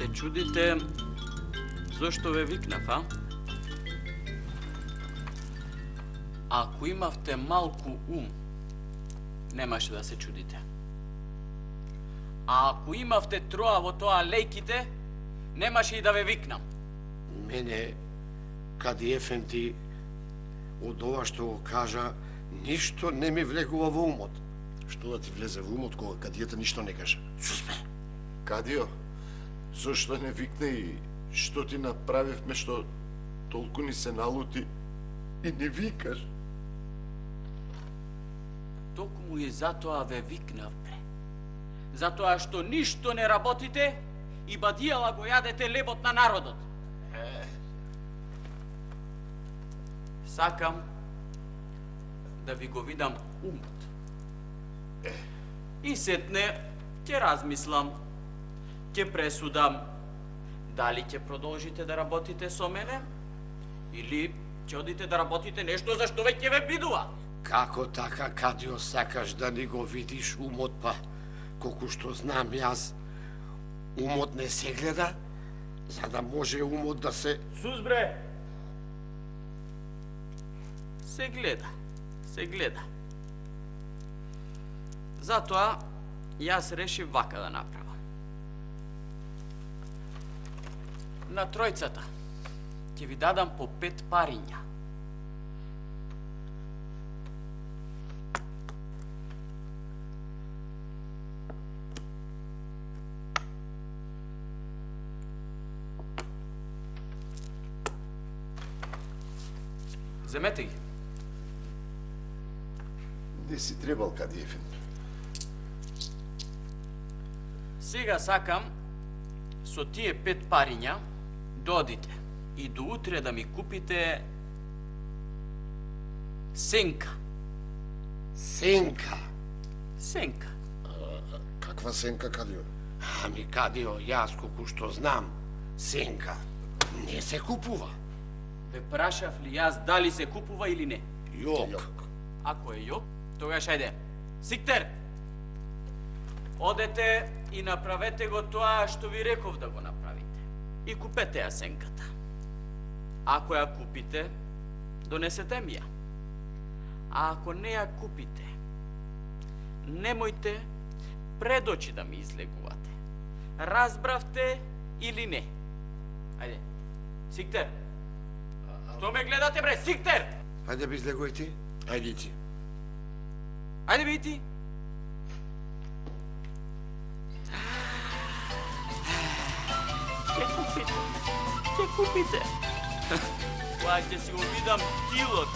Се чудите зошто ве викнав, а? Ако имавте малку ум, немаше да се чудите. А ако имавте троа во тоа лејките, немаше и да ве викнам. Мене, Кади Ефенди, од ова што го кажа, ништо не ми влегува во умот. Што да ти влезе во умот кога Кадијата ништо не каже? Сузбе, Кадио, зошто не викне и што ти направивме што толку ни се налути и не викаш? Токму и затоа ве викнав, бре. Затоа што ништо не работите и бадијала го јадете лебот на народот. Сакам да ви го видам умот. И сетне ќе размислам, ќе пресудам дали ќе продолжите да работите со мене или ќе одите да работите нешто за што веќе ве бидува. како така, Кадио, сакаш да ни го видиш умот, па, колку што знам јас, умот не се гледа, за да може умот да се... Сузбре! Се гледа, се гледа. Затоа, јас решив вака да направам. На тројцата ќе ви дадам по 5 париња. Земете ги. Не си требал, Кади Ефенди. Сега сакам со тие 5 париња да одите и до утре да ми купите сенка. Сенка. Сенка. Каква сенка, Кадио? Ами, Кадио, јас колку што знам, сенка не се купува. Ве прашав ли јас дали се купува или не? Јок. Ако е јок, тогаш ајде. Сиктер! Одете и направете го тоа што ви реков да го направите. И купете ја сенката. Ако ја купите, донесете ми ја. А ако не ја купите, немојте пред очи да ми излегувате. Разбравте или не? Ајде. Сиктер! Што ме гледате, бре? Сиктер! Ајде би излегувај ти. Ајде ти. Ајде би ти. Ќе купите. Ќе купите. Тоа ќе си го видам тилот.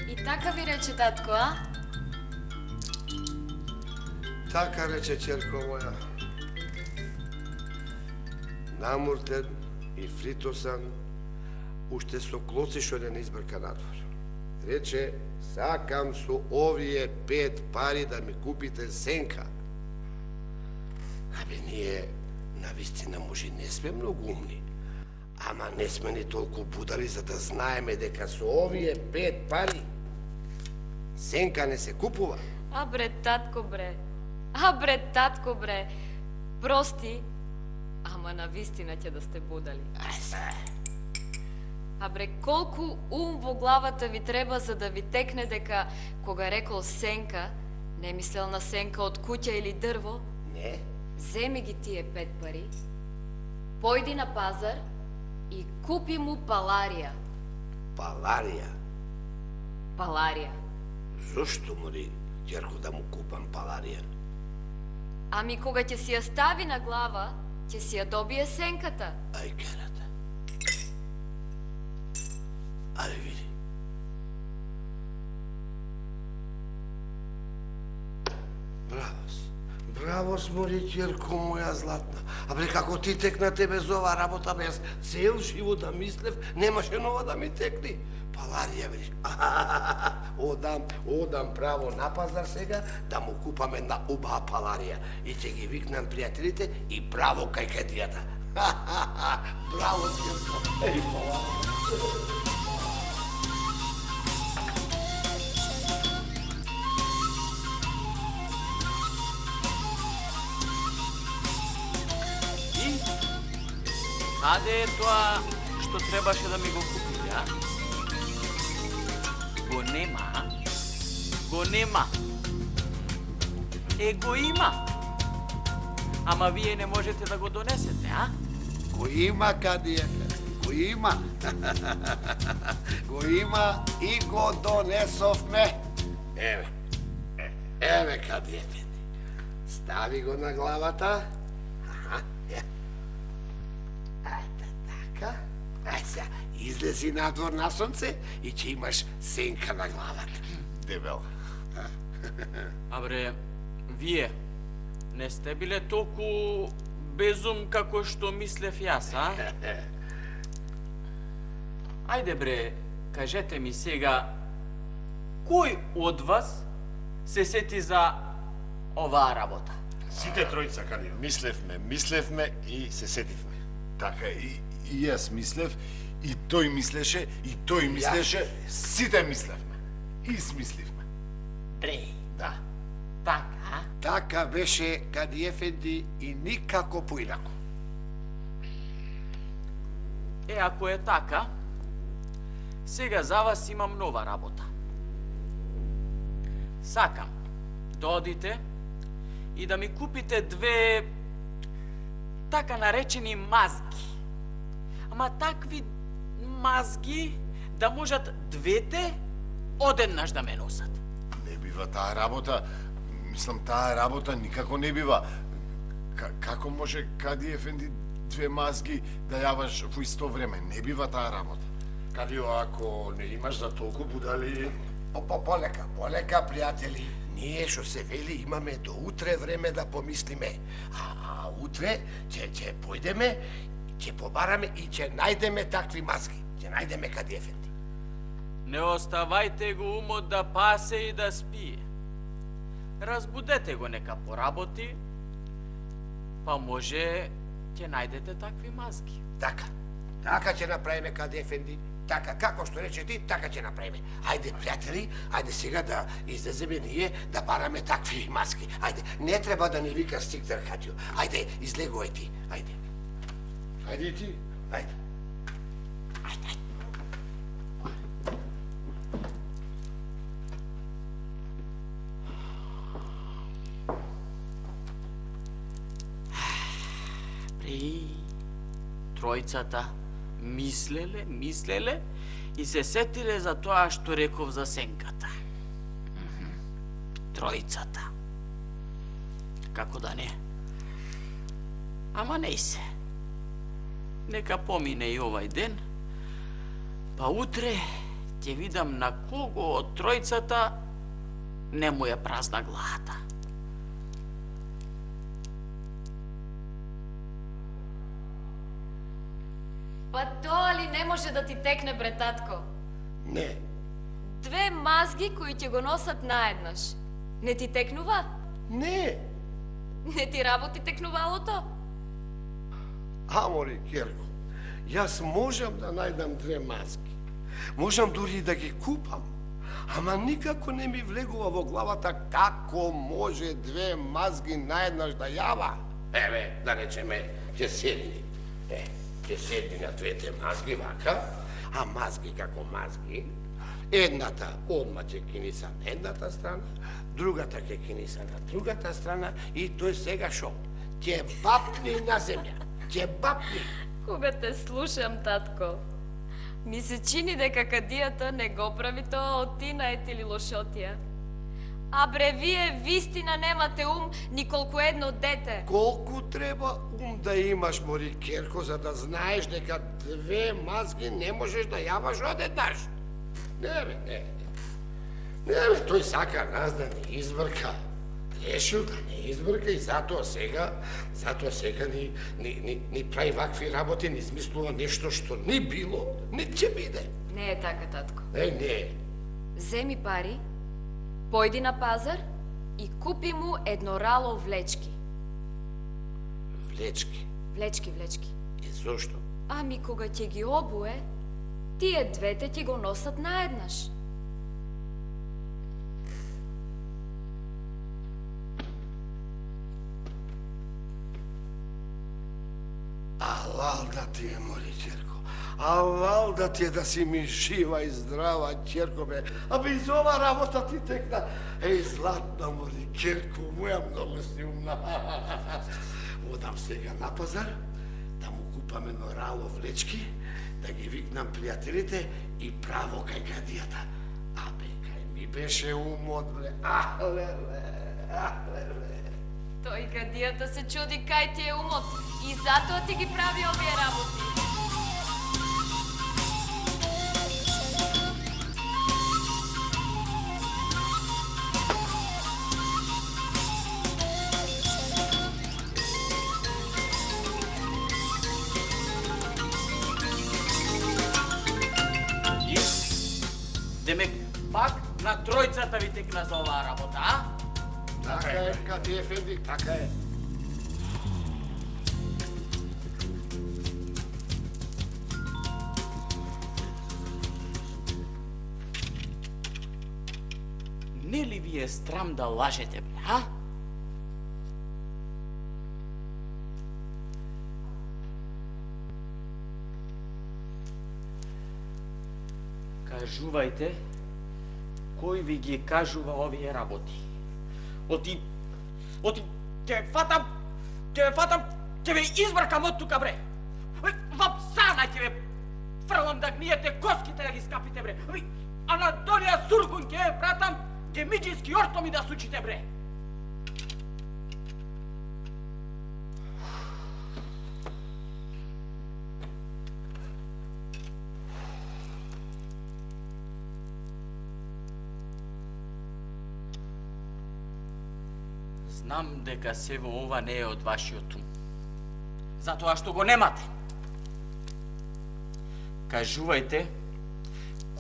И така ви рече татко, а? Така рече ќерко моја. Намуртен и фритосан, уште со клоци што не избрка надвор. Рече, сакам со овие 5 пари да ми купите сенка. Абе, ние навистина може не сме многу умни, ама не сме ни толку будали за да знаеме дека со овие 5 пари сенка не се купува. А бре, татко, бре. А бре, татко, бре. Прости, ама навистина ќе да сте будали. А бре, колку ум во главата ви треба за да ви текне дека кога рекол сенка, не мислел на сенка од куќа или дрво? Не? Земи ги тие 5 пари, појди на пазар и купи му паларија. Паларија. Паларија. Зошто мори ќерко да му купам паларија? Ами кога ќе си ја стави на глава, ќе си ја добие сенката. Ај керата. Ајде види. Бравос. Бравос, мори ќерко моја златна. А бре, како ти текна тебе за ова работа, без цел живот да мислев, немаше нова да ми текни. Паларија, видиш. Одам право на пазар сега да му купам една убава паларија. И ќе ги викнам пријателите и право кај кадијата. Браво, Цирко. Еј, пола. И каде е тоа што требаше да ми го купите, а? Го нема, а? Го нема. Го има. Ама вие не можете да го донесете, а? Го има, Кадиефе, го има. Го има и го донесовме. Еве, Кадиефе. Стави го на главата. Аха, е. Ајде, така. Ај сега, излези надвор на сонце и ќе имаш сенка на главата. Дебел. Абре, вие не сте биле толку безум како што мислев јас, а? Ајде бре, кажете ми сега, кој од вас се сети за оваа работа? Сите тројца, Кадио. Мислевме и се сетивме. Така и јас мислев, и тој мислеше, и тој мислеше, сите мислевме. И смисливме. Бре, Да. така, Така беше, Кадиефенди, и никако поинако. ако е така, сега за вас имам нова работа. Сакам да одите и да ми купите две така наречени мазги. Ама такви мазги да можат двете одеднаш да ме носат. Не бива таа работа. Мислам, таа работа никако не бива. Како може, Кади Ефенди, две мазги да јаваш во исто време? Не бива таа работа. Кадио, ако не имаш за толку будали... Полека, пријатели. Ние, што се вели, имаме до утре време да помислиме. А утре ќе појдеме, ќе побараме и ќе најдеме такви мазги. Ќе најдеме Кадиефенди. Не оставајте го умот да пасе и да спие. Разбудете го нека поработи, па може ќе најдете такви мазги. Така ќе направиме, Кадиефенди. Така, како што рече ти, така ќе направиме. Ајде, пријатели, ајде сега да излеземе ние да бараме такви маски. Ајде, не треба да ни вика стиктер, Катио. Ајде, излегувај ти. Ајде. Ајде и ти. Ајде. Ајде. Тројцата мислеле и се сетиле за тоа што реков за сенката. Тројцата. Како да не? Ама не се. Нека помине и овај ден, па утре ќе видам на кого од тројцата не му е празна главата. Па тоа ли не може да ти текне, бре, татко? Не. Две мазги кои ќе го носат наеднаш. Не ти текнува? Не. Не ти работи текнувалото? Амори, Керко, јас можам да најдам две мазги. Можам дури и да ги купам. Ама никако не ми влегува во главата како може две мазги наеднаш да јава. Еве, да речеме, ќе седни. Ќе седни на двете мазги вака, а мазги како мазги. Едната одма ќе киниса на едната страна, другата ќе киниса на другата страна и тој сега шо? Ќе бапни на земја. Ќе бапни. Кога те слушам, татко, ми се чини дека кадијата не го прави тоа од тинајт или лошотија. А бре, вие вистина немате ум ни колку едно дете. Колку треба ум да имаш, Мори Керко, за да знаеш дека две мазги не можеш да јаваш одеднаш? Не, тој сака нас да не избрка. Решил да не избрка и затоа сега ни прави вакви работи, ни измислува нешто што не било, не ќе биде. Не е така, татко. Не. Земи пари, појди на пазар и купи му едно рало влечки. Влечки. Влечки. И зошто? Ами кога ќе ги обуе, тие двете ќе го носат наеднаш. Алал да ти е, моли ќерко. Алал да ти е да си ми жива и здрава, ќерко бе. Абе, из ова работа ти текна. Еј, златна, моли ќерко, моја многу си умна. Одам сега на пазар, да му купам едно рало влечки, да ги викнам пријателите и право кај кадијата. Абе, кај ми беше умот, бе. Леле. Тој кадијата се чуди кај ти е умот и затоа ти ги прави овие работи. И, демек, пак на тројцата ви текна за оваа работа, а? Така е, Кади Ефенди, така е. Не ли ви е срам да лажете, бе, а? Кажувајте, кој ви ги кажува овие работи? Оти, ќе фатам, ќе ве избркам од тука, бре. Во псана ќе ве фрлам да гниете коските да ги скапите, бре. А на долија сургун ќе ве пратам, ќе миџински ортоми да сучите, бре. Знам дека се во ова не е од вашиот ум. Затоа што го немате. Кажувајте,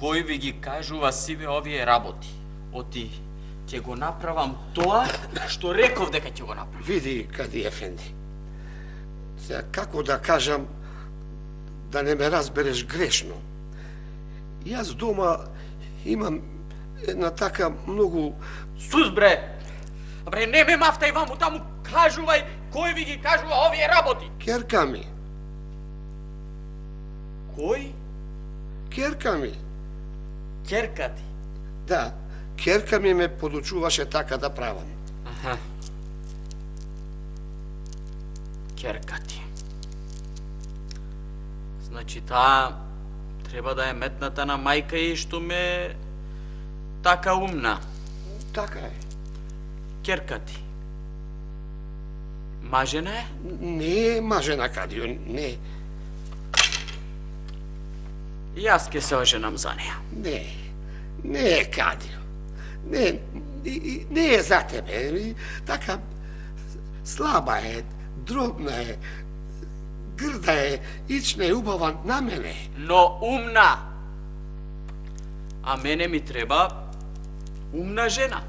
кој ви ги кажува сиве овие работи. Оти, ќе го направам тоа што реков дека ќе го направам. Види, Кади Ефенди. Сега, како да кажам, да не ме разбереш грешно. Јас дома имам една така многу... Сус, бре! Бре, не ме мафтај ваму таму, кажувај кој ви ги кажува овие работи. Керка ми. Кој? Керка ми. Ќерка ти. Да, керка ми ме подучуваше така да правам. Аха. Ќерка ти. Значи таа треба да е метната на мајка и што ме така умна. Така е. Ќерка ти. Мажена е? Не е мажена, Кадио, не. Јас ке се оженам за неја. Не е, Кадио. Не е за тебе. Така, слаба е, дробна е, грда е, ична е, убава на мене. Но умна. А мене ми треба умна жена.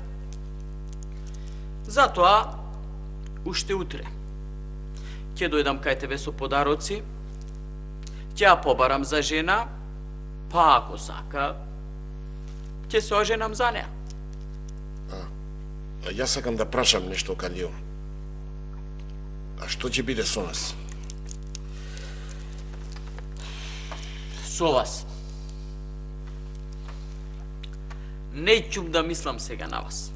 Затоа, уште утре, ќе дојдам кај тебе со подароци, ќе ја побарам за жена, па ако сака, ќе се оженам за неа. А јас сакам да прашам нешто, Кадио. А што ќе биде со нас? Со вас. Не ќум да мислам сега на вас.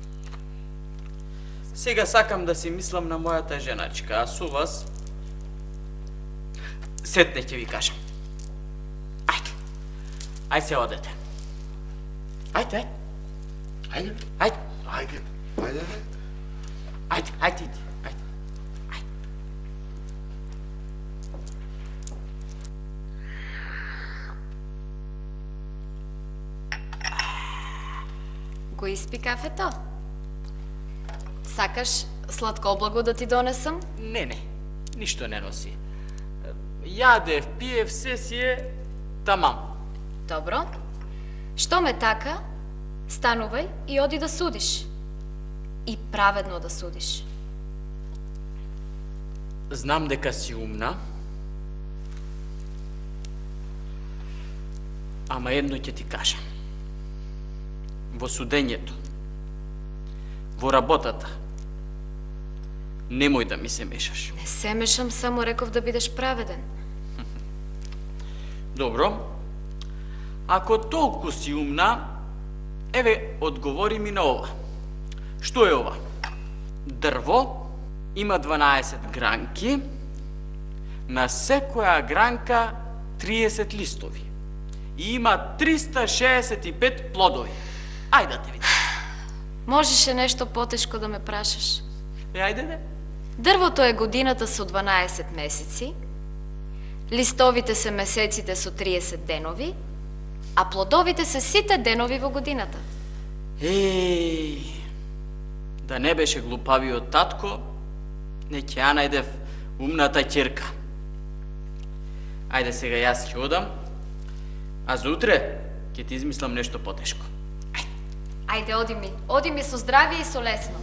Сега сакам да си мислам на мојата женачка, а со вас сетне ќе ви кажам. Ајде. Ајде се одете. Ајде. Ајде, Ајде. ајде, ајде. Ајде, ајде, иди. Ајде. Ајде. Го испи кафето? Сакаш сладко облаго да ти донесам? Не, ништо не носи. Јадев, пиев, се си е тамам. Добро. Што ме така, станувај и оди да судиш. И праведно да судиш. Знам дека си умна Ама едно ќе ти кажам. Во судењето, во работата, немој да ми се мешаш. Не се мешам, само реков да бидеш праведен. Добро. Ако толку си умна, еве, одговори ми на ова. Што е ова? Дрво има 12 гранки, на секоја гранка 30 листови. И има 365 плодови. Ајде да те видим. Можеше нешто потешко да ме прашаш. Ајде де. Дрвото е годината со 12 месеци, листовите се месеците со 30 денови, а плодовите се сите денови во годината. Еј, да не беше глупавиот татко, не ќе ја најдев умната ќерка. Ајде сега јас ќе одам, а за утре ќе ти измислам нешто потешко. Ајде, оди ми со здравие и со лесно.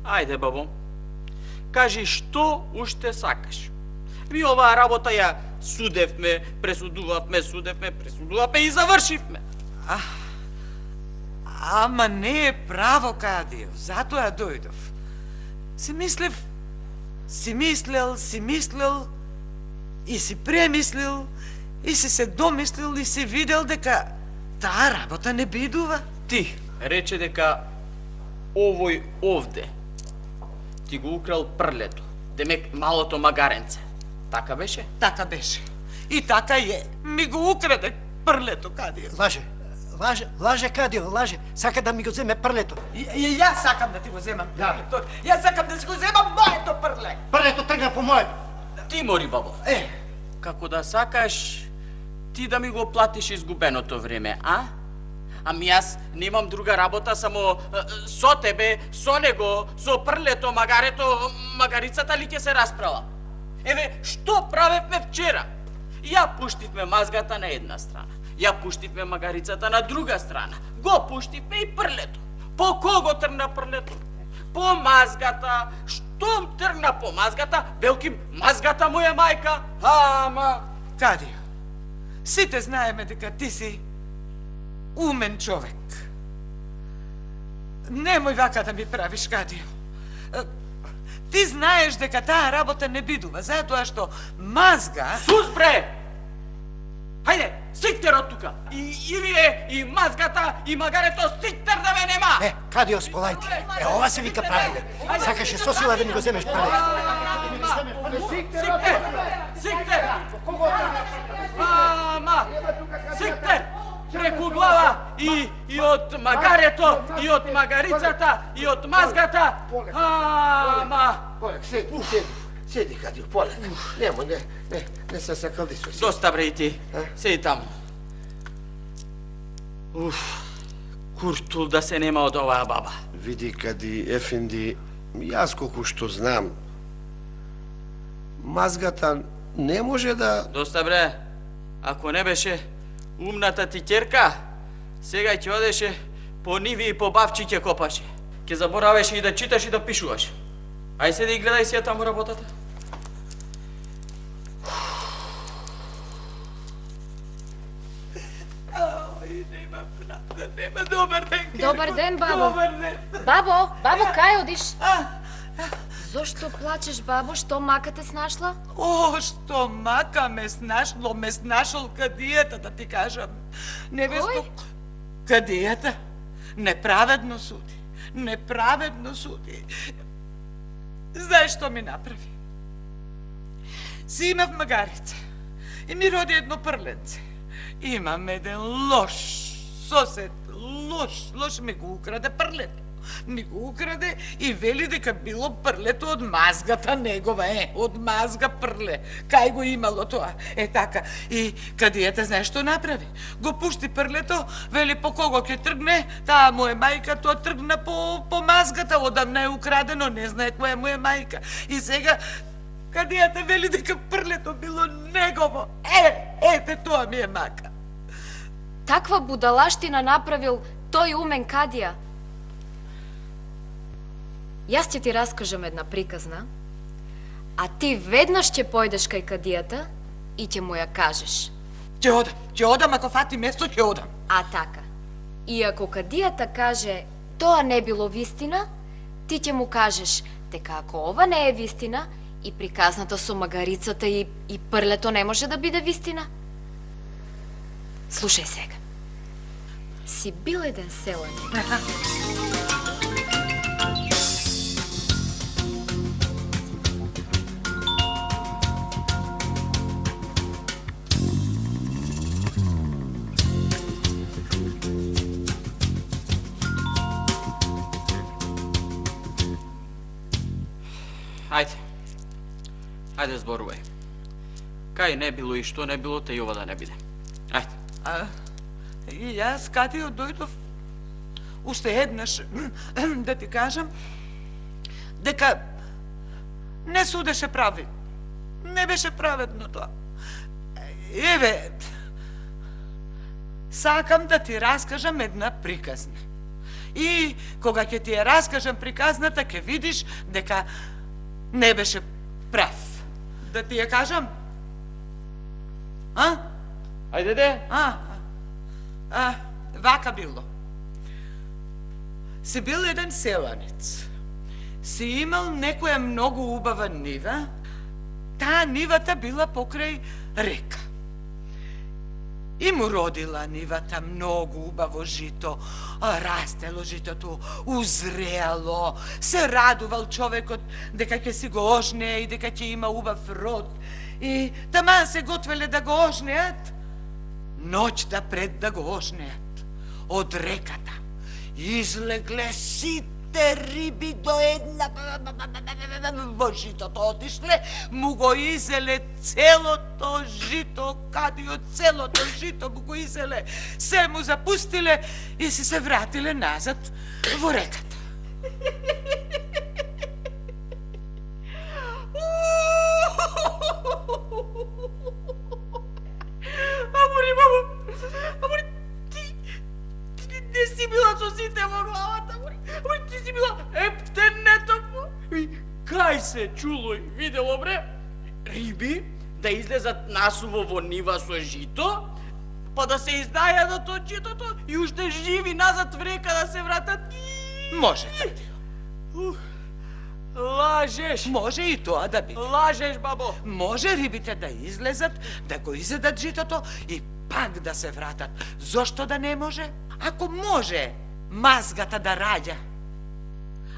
Ајде, бабо, кажи што уште сакаш. Ви оваа работа ја судевме, пресудувавме и завршивме. Ама не е право, Кадио, затоа дојдов. Си мислел и си премислил и си се домислил и си видел дека таа работа не бидува. Ти рече дека овој овде ти го украл прлето, демек малото магаренце. Така беше? Така беше. И така е. Ми го украде прлето, Кадио. Лаже, Кадио, лаже. Сака да ми го земе прлето. И јас сакам да ти го земам прлето. Јас сакам да си го земам моето прле. Прлето тргна по моето. Ти мори, бабо. Како да сакаш ти да ми го платиш изгубеното време, а? Ами јас немам друга работа, само со тебе, со него, со прлето, магарето, магарицата ли ќе се расправа? Еве, што правевме вчера? Ја пуштивме мазгата на една страна, ја пуштивме магарицата на друга страна, го пуштивме и прлето. По кого тргна прлето? По мазгата. Штом тргна по мазгата, велким, мазгата му е мајка. Ама... Кадио, сите знаеме дека ти си умен човек. Немој вака да ми правиш, Кадио. Ти знаеш дека таа работа не бидува, затоа што мазга... Сус, бре! Хајде, сиктер од тука! И вие, и мазгата, и магарето, сиктер да ме нема! Кадио, сполајте. Ова се вика правилен. Сакаше со сила да ми го земеш прлето. Сиктер! Сиктер! Ама! Сиктер! Преку глава и од магарето, и од магарицата, и од мазгата. Ама! Полек, седи, Кадио, полек. Немој, не се сакалди со си. Доста, бре, и ти. Седи таму. Куртул да се нема од оваа баба. Види, Кади Ефенди, јас колку што знам, мазгата не може да... Доста, бре. Ако не беше умната ти ќерка, сега ќе одеше по ниви и по бавчи ќе копаше. Ќе заборавеше и да читаш и да пишуваш. Ај седи и гледај си ја таму работата. Нема добар ден. Добар ден, бабо. Добар ден. Бабо, кај одиш? Зошто плачеш, бабо? Што мака те снашла? О, што мака ме снашол кадијата, да ти кажам. Невесто... Кадијата неправедно суди. Знаеш што ми направи? Си имав магарица и ми роди едно прленце. Имам еден лош сосед, лош ми го украде прлето. Ми го украде и вели дека било прлето од мазгата негова, од мазга прле. Кај го имало тоа? Така. И кадијата знаеш што направи? Го пушти прлето, вели по кого ќе тргне, таа му е мајка, тоа тргна по мазгата, одамна е украдено, не знае која му е мајка. И сега кадијата вели дека прлето било негово. Ете, тоа ми е мака. таква будалаштина направил тој умен кадија. Јас ќе ти раскажам една приказна, а ти веднаш ќе појдеш кај кадијата и ќе му ја кажеш. Ќе одам, ако фати место, ќе одам. А така. И ако кадијата каже тоа не било вистина, ти ќе му кажеш дека ако ова не е вистина, и приказната со магарицата и прлето не може да биде вистина. Слушај сега. Си бил еден селанин. Ајде зборувај. Кај не било и што не било, те и ова да не биде. Ајде. И јас, Кадио, дојдов уште еднаш да ти кажам дека не судеше прави. Не беше праведно тоа. Еве, сакам да ти раскажам една приказна. И кога ќе ти ја раскажам приказната, ќе видиш дека не беше прав. Да ти ја кажам? Ајде де. Вака било. Си бил еден селанец. Си имал некоја многу убава нива. Таа нивата била покрај река. И му родила нивата многу убаво жито. Растело житото, узреало. Се радувал човекот дека ќе си го ожнее и дека ќе има убав род. И таман се готвеле да го ожнеат. Ноќта пред да го ожнеат, од реката излегле сите риби до една во житото отишле, му го изеле целото жито, Кадио, целото жито му го изеле, се му запустиле и си се вратиле назад во реката. Амори, ти не си била со сите во главата, амори, ти си била ептенето. Кај се чуло и видело, бре, риби да излезат насуво во нива со жито, па да се издајат од житото и уште живи назад в река да се вратат. Може, Кадио. Лажеш. Може и тоа да биде. Лажеш, бабо. Може рибите да излезат, да го изедат житото и пак да се вратат. Зошто да не може? Ако може мазгата да раѓа,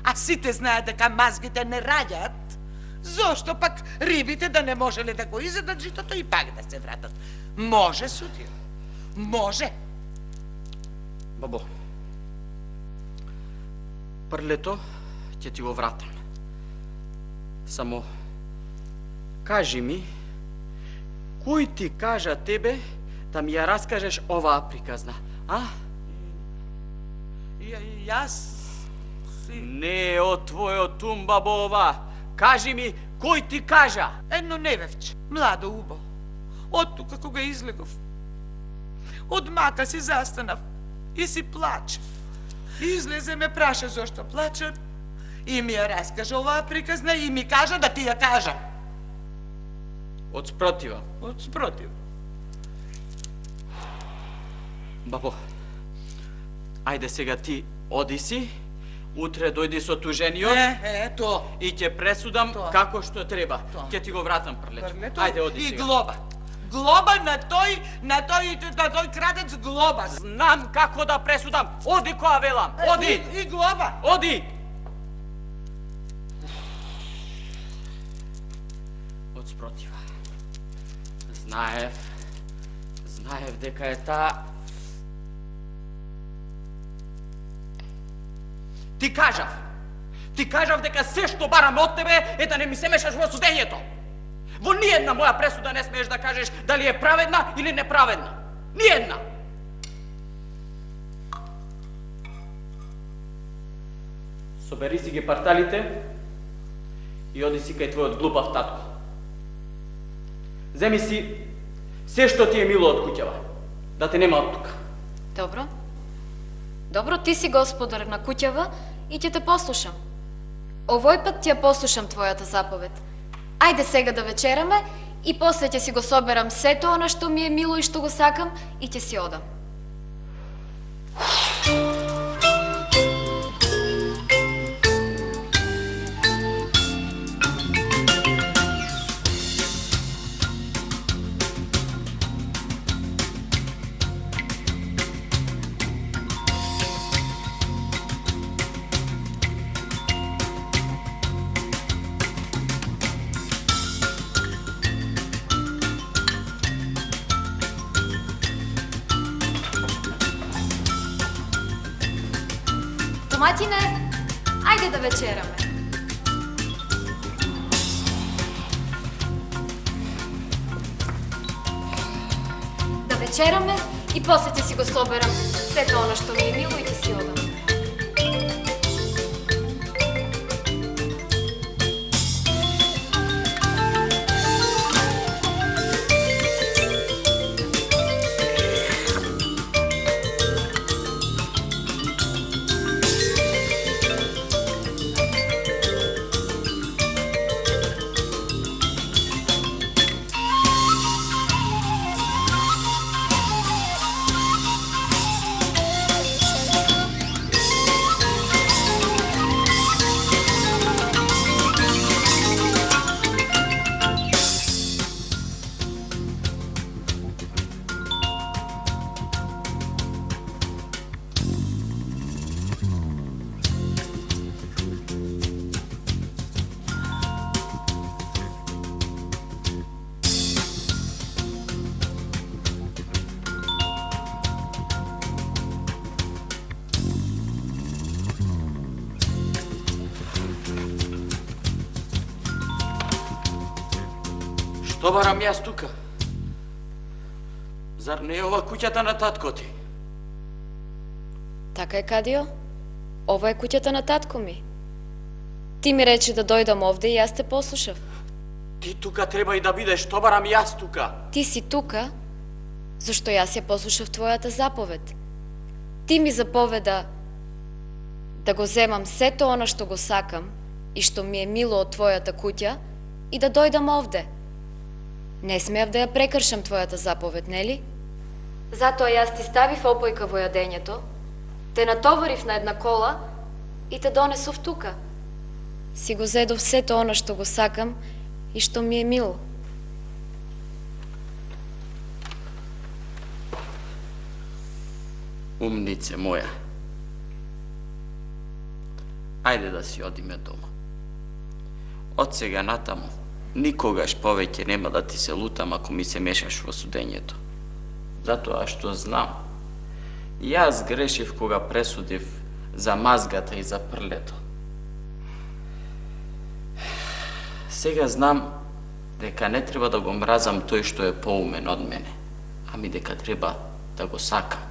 а сите знаат дека мазгите не раѓаат, зошто пак рибите да не можеле да го изедат житото и пак да се вратат? Може, судио. Може. Бабо, прлето ќе ти го вратам. Само, кажи ми, кој ти кажа тебе да ми ја раскажеш оваа приказна, а? Јас си... Не е од твојот ум, бабо, ова. Кажи ми, кој ти кажа? Едно невевче, младо убо. Од тука кога излегов. Од мака си застанав и си плачев. Излезе ме праша зошто плачам и ми ја раскажа оваа приказна и ми кажа да ти ја кажам. Од спротива. Од спротив. Бабо, ајде сега ти оди си, утре дојди со тужениот Ето. и ќе пресудам Тоа. како што треба. Тоа. Ќе ти го вратам прлето. Прлето Ајде, оди и сега. глоба. Глоба на тој крадец глоба. Знам како да пресудам. Оди која велам. Оди. И глоба. Оди. Од спротива. Знаев дека е таа... Ти кажав дека се што барам од тебе е да не ми се мешаш во судењето. Во ниедна моја пресуда не смееш да кажеш дали е праведна или неправедна. Ниедна. Собери си ги парталите и оди си кај твојот глупав татко. Земи си се што ти е мило од куќава, да те нема од тука. Добро. Добро, ти си господар на куќава и ќе те послушам. Овој пат ќе ја послушам твојата заповед. Ајде сега да вечераме и после ќе си го соберам сето она што ми е мило и што го сакам и ќе си одам. Томатине, ајде да вечераме. Да вечераме и после ќе си го соберам сето оно што ми е мило и ќе си одам. Што барам јас тука? Зар не е ова куќата на татко ти? Така е, Кадио. Ова е куќата на татко ми. Ти ми рече да дојдам овде и јас те послушав. Ти тука треба и да бидеш, што барам јас тука? Ти си тука, зашто јас ја послушав твојата заповед. Ти ми заповеда да го земам сето она што го сакам и што ми е мило од твојата куќа и да дојдам овде. Не смеав да ја прекршам твојата заповед, нели? Затоа јас ти ставив опојка во јадењето, те натоварив на една кола и те донесов тука. Си го зедов сето она што го сакам и што ми е мило. Умнице моја. Ајде да си одиме дома. Од сега натаму, никогаш повеќе нема да ти се лутам ако ми се мешаш во судењето. Затоа што знам, јас грешив кога пресудив за мазгата и за прлето. Сега знам дека не треба да го мразам тој што е поумен од мене, ами дека треба да го сакам.